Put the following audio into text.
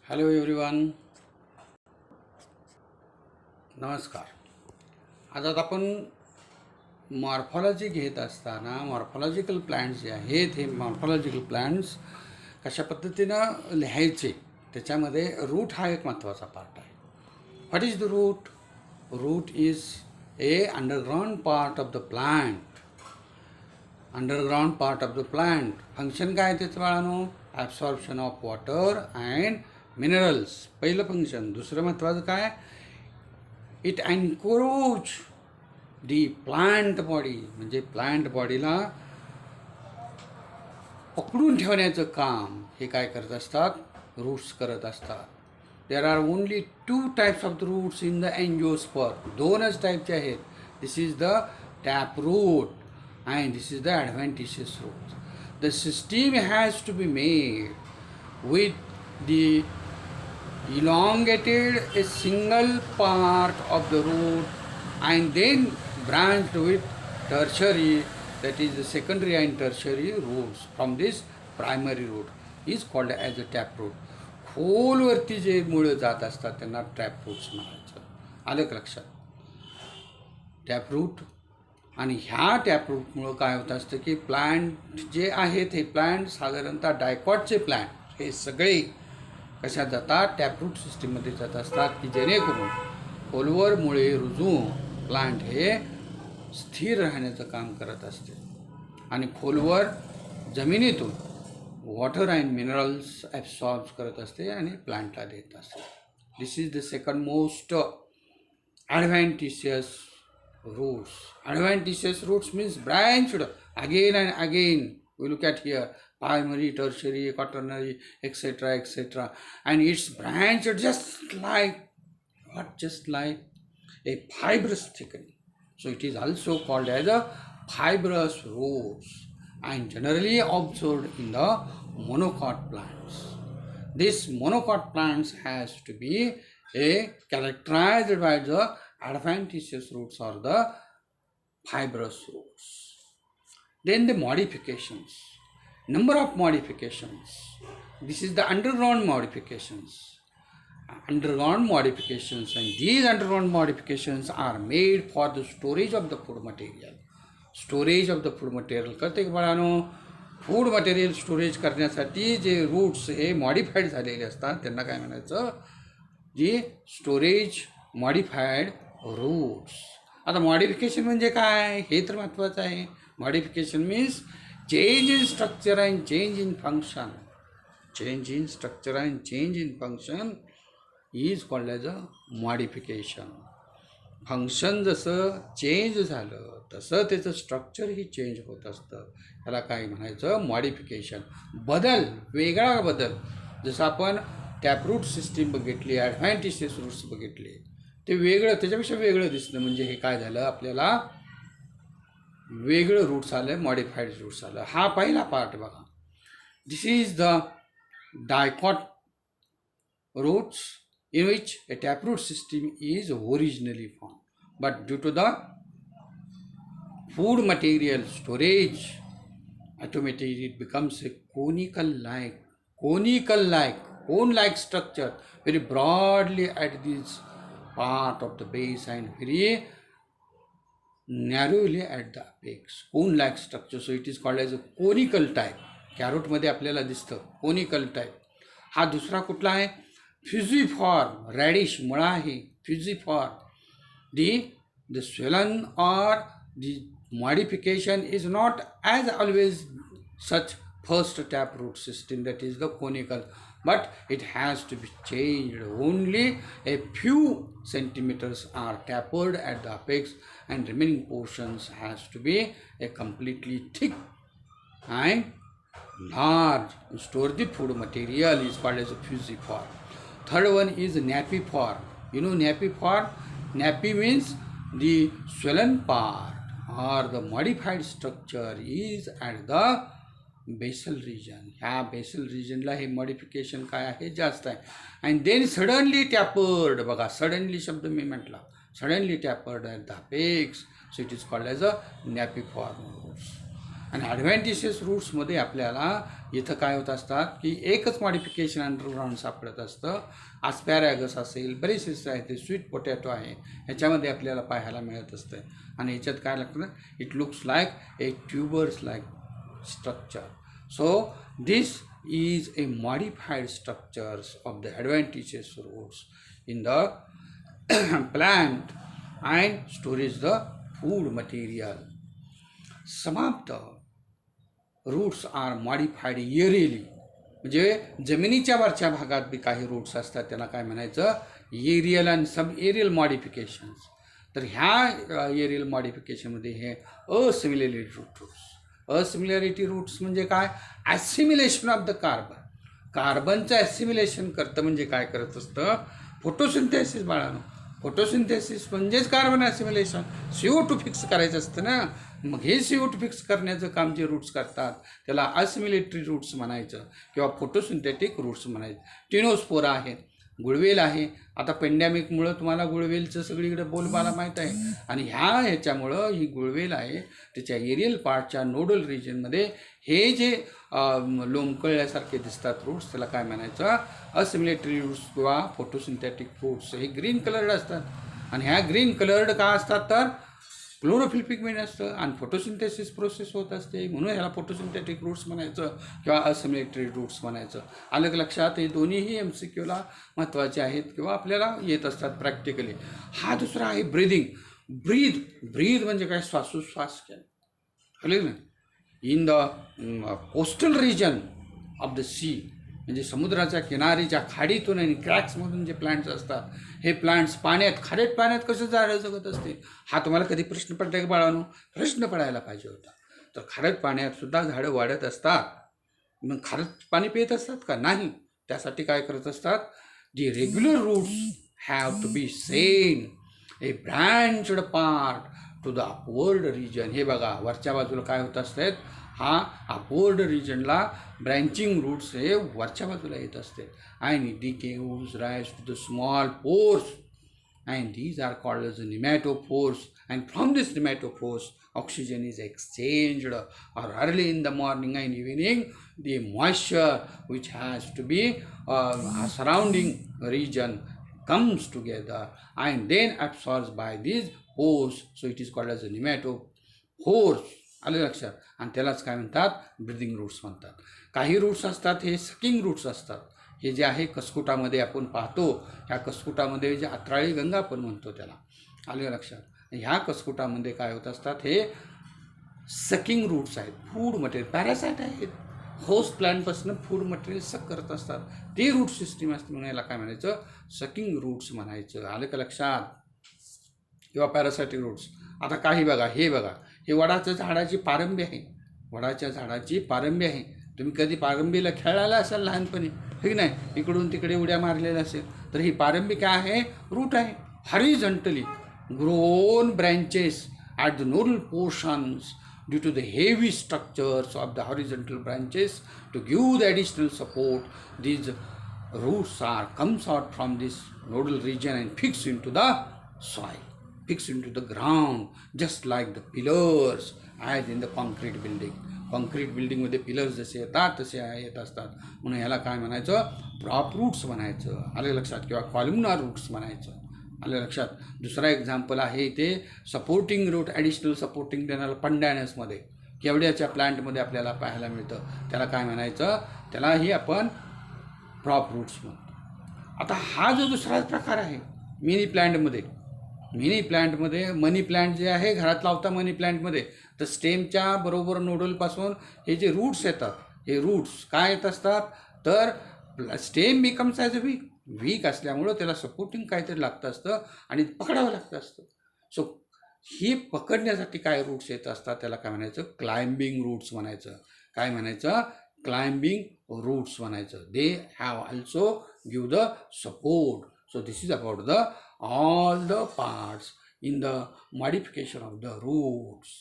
Hello everyone, नमस्कार. आज आपण मॉर्फॉलॉजी घेत असताना मॉर्फॉलॉजिकल प्लॅन्ट्स जे आहेत हे मॉर्फॉलॉजिकल प्लॅन्ट्स कशा पद्धतीनं लिहायचे त्याच्यामध्ये रूट हा एक महत्त्वाचा पार्ट आहे. What is the root? Root is a underground part of the plant. Underground part of the plant function काय आहे त्याचं बाळानो? Absorption of water and minerals पहिलं फंक्शन. दुसरं महत्त्वाचं काय? It anchorage the plant body, म्हणजे प्लांट बॉडीला पकडून ठेवण्याचं काम हे काय करत असतात? रूट्स करत असतात. There are only 2 types of the roots in the angiosperm. 2च टाईपचे आहेत. This is the tap root and this is the adventitious root. The system has to be made with the elongated a single part of the root and then branched with tertiary, that is the secondary and tertiary roots from this primary root is called as a tap root. खोलवरती जे मुळं जात असतात त्यांना tap roots म्हणायचं. आलं का लक्षात? Tap route आणि ह्या टॅपरूटमुळं काय होत असतं की प्लांट जे आहेत हे प्लांट साधारणतः डायकॉटचे प्लांट हे सगळे कशात जातात? टॅपरूट सिस्टीममध्ये जात असतात की जेणेकरून खोलवर मुळे रुजून प्लांट हे स्थिर राहण्याचं काम करत असते आणि खोलवर जमिनीतून वॉटर अँड मिनरल्स ॲब्सॉर्ब करत असते आणि प्लांटला देत असते. This is the second most advantageous roots. Adventitious roots means branched again and again. We look at here primary, tertiary, quaternary, etc., etc. And it's branched just like what? Just like a fibrous thickening. So it is also called as a fibrous roots and generally observed in the monocot plants. This monocot plants has to be characterized by the adventitious roots or the fibrous roots. Then the modifications, number of modifications. This is the underground modifications. Underground modifications, and these underground modifications are made for the storage of the food material. Storage of the food material करते की बाळानो, food material storage करण्यासाठी जे roots हे modified झालेले असतात त्यांना काय म्हणायचं? जी स्टोरेज मॉडिफाईड रूट्स. आता मॉडिफिकेशन म्हणजे काय हे तर महत्त्वाचं आहे. Modification means change in structure and change in function. Change in structure and change in function is called as a modification. Function जसं चेंज झालं तसं त्याचं स्ट्रक्चरही चेंज होत असतं. त्याला काय म्हणायचं? मॉडिफिकेशन. बदल, वेगळा बदल. जसं आपण टॅपरूट सिस्टीम बघितली, ॲडव्हान्टेजियस रूट्स बघितले, ते वेगळं त्याच्यापेक्षा वेगळं दिसलं म्हणजे हे काय झालं? आपल्याला वेगळं रूट्स आलं, मॉडिफाईड रूट्स आलं. हा पहिला पार्ट बघा. This is the dicot roots in which a taproot system is originally formed, but due to the food material storage automatically it becomes a cone-like structure, very broadly at this part of the base and very narrowly at the apex. Cone-like structure, so it is called as a conical type. Carrot मध्ये आपल्याला दिसतं conical type. हा दुसरा कुठला आहे? फ्युजिफॉर्म. Radish मुळा आहे फ्युजिफॉर्म. the swollen or the modification is not as always such first taproot system, that is the conical, but it has to be changed. Only a few centimeters are tapered at the apex and remaining portions has to be a completely thick and large. Store the food material is called as a fusiform. Third one is napiform. You know napiform? Napi means the swollen part or the modified structure is at the basal region. ह्या basal region ला हे modification काय आहे? जास्त आहे. and then suddenly tapered. बघा, suddenly शब्द मी म्हटला. suddenly tapered at the apex. So it is called as a napiform roots. आणि ॲडव्हेंटिशियस रूट्समध्ये आपल्याला इथं काय होत असतात की एकच मॉडिफिकेशन अंडरग्राऊंड सापडत असतं. आस्पॅरॅगस असेल, बरेचसे आहे ते स्वीट पोटॅटो आहे, ह्याच्यामध्ये आपल्याला पाहायला मिळत असतं. आणि ह्याच्यात काय लागतं, it looks like A tubers like structure. So this is a modified structures of the adventitious roots in the plant and storage the food material. Some of the roots are modified aerially. म्हणजे जमिनीच्या वरच्या भागात बी काही roots असतात, त्याला काय म्हणायचं, aerial and sub aerial modifications. तर ह्या एरियल मॉडिफिकेशनमध्ये हे असिमिलॅरिटी रूट्स. असिमिलॅरिटी रूट्स म्हणजे काय, assimilation of the carbon. कार्बनचं assimilation करतं म्हणजे काय करत असतं, फोटोसिंथेसिस. बाळानो, फोटोसिंथेसिस म्हणजेच कार्बन ॲसिमिलेशन. CO2 फिक्स करायचं असतं ना, मग हे CO2 फिक्स करण्याचं काम जे रूट्स करतात त्याला असिमिलेटरी रूट्स म्हणायचं किंवा फोटोसिंथेटिक रूट्स म्हणायचं. टिनोस्पोरा आहे, गुळवेल आहे. आता पेंडॅमिकमुळं तुम्हाला गुळवेलचं सगळीकडे बोलबाला माहीत आहे. आणि ह्याच्यामुळं ही गुळवेल आहे त्याच्या एरियल पार्टच्या नोडल रिजनमध्ये हे जे लोंबकळल्यासारखे दिसतात रूट्स, त्याला काय म्हणायचं, असिमिलेटरी रूट्स किंवा फोटोसिंथेटिक रूट्स. हे ग्रीन कलर्ड असतात. आणि ह्या ग्रीन कलर्ड का असतात, तर क्लोरोफिल पिगमेंट असतं आणि फोटोसिंथेसिस प्रोसेस होत असते, म्हणून ह्याला फोटोसिंथेटिक रूट्स म्हणायचं किंवा असिमिलेटरी रूट्स म्हणायचं. आलं लक्षात. हे दोन्हीही MCQला महत्त्वाचे आहेत किंवा आपल्याला येत असतात प्रॅक्टिकली. हा दुसरा आहे ब्रीदिंग. ब्रीद म्हणजे काय, श्वासोश्वास घ्या. कळलं ना. In the coastal region of the sea, म्हणजे समुद्राच्या किनारीच्या खाडीतून आणि क्रॅक्समधून जे प्लांट्स असतात, हे प्लांट्स पाण्यात, खारेट पाण्यात कसं झाडं जगत असते. हा तुम्हाला कधी प्रश्न पडला की बाळांनो, प्रश्न पडायला पाहिजे होता. तर खारट पाण्यात सुद्धा झाडं वाढत असतात. मग खारट पाणी पित असतात का, नाही. त्यासाठी काय करत असतात, जी regular roots have to be seen a branched part to the upward region. हे बघा, वरच्या बाजूला काय होत असतात, हा अपवर्ड रिजनला ब्रँचिंग रूट्स हे वरच्या बाजूला येत असते. आणि the caves rise to the small pores and these are called as pneumatophores. And from this pneumatophores oxygen is exchanged, or early in the morning and evening the moisture which has to be surrounding region comes together and then absorbed by these pores, so it is called as a nematopores. आलं लक्षात. आणि त्यालाच काय म्हणतात, breathing roots म्हणतात. काही roots असतात हे सकिंग रूट्स असतात. हे जे आहे कस्कुटामध्ये आपण पाहतो, ह्या कस्कुटामध्ये जे अत्राळी गंगा आपण म्हणतो त्याला. आलं लक्षात. ह्या कस्कुटामध्ये काय होत असतात, हे सकिंग रूट्स आहेत. फूड मटेरियल, पॅरासाईट आहेत, होस्ट प्लॅन्टपासून फूड मटेरियल सक करत असतात. ते रूट सिस्टीम असते, म्हणून याला काय म्हणायचं, सकिंग रूट्स म्हणायचं. आलं का लक्षात. किंवा पॅरासायटिक रूट्स. आता काही बघा, हे बघा, हे वडाच्या झाडाची पारंबी आहे. वडाच्या झाडाची पारंबी आहे. तुम्ही कधी पारंबीला खेळायला असाल लहानपणी, हे की नाही, इकडून तिकडे उड्या मारलेल्या असेल, तर ही पारंबी काय आहे, रूट आहे. Horizontally grown branches at the nodal portions due to the heavy structures of the horizontal branches to give the additional support. These roots comes out from this nodal region and fix into the soil, fix into the ground, just like the pillars as in the concrete building. Concrete बिल्डिंगमध्ये pillars जसे येतात तसे येत असतात, म्हणून ह्याला काय म्हणायचं, प्रॉप रूट्स म्हणायचं. आलं लक्षात. किंवा कॉलमनार रूट्स म्हणायचं. आलं लक्षात. दुसरा एक्झाम्पल आहे इथे सपोर्टिंग रूट, ॲडिशनल सपोर्टिंग देणारा पंडॅनसमध्ये, केवड्याच्या प्लांटमध्ये आपल्याला पाहायला मिळतं. त्याला काय म्हणायचं, त्यालाही आपण प्रॉप रूट्स म्हणतो. आता हा जो दुसरा प्रकार आहे मिनी प्लांटमध्ये, मनी प्लांट जे आहे घरात लावता मनी प्लांटमध्ये, तर स्टेमच्या बरोबर नोडलपासून हे जे रूट्स येतात, हे रूट्स काय येत असतात, तर stem becomes as a week असल्यामुळं त्याला सपोर्टिंग काहीतरी लागतं असतं आणि पकडावं लागतं असतं. सो ही पकडण्यासाठी काय रूट्स येत असतात, त्याला काय म्हणायचं, क्लाइम्बिंग रूट्स म्हणायचं. काय म्हणायचं, क्लाइम्बिंग रूट्स म्हणायचं. They have also give the support. So this is about all the parts in the modification of the roots.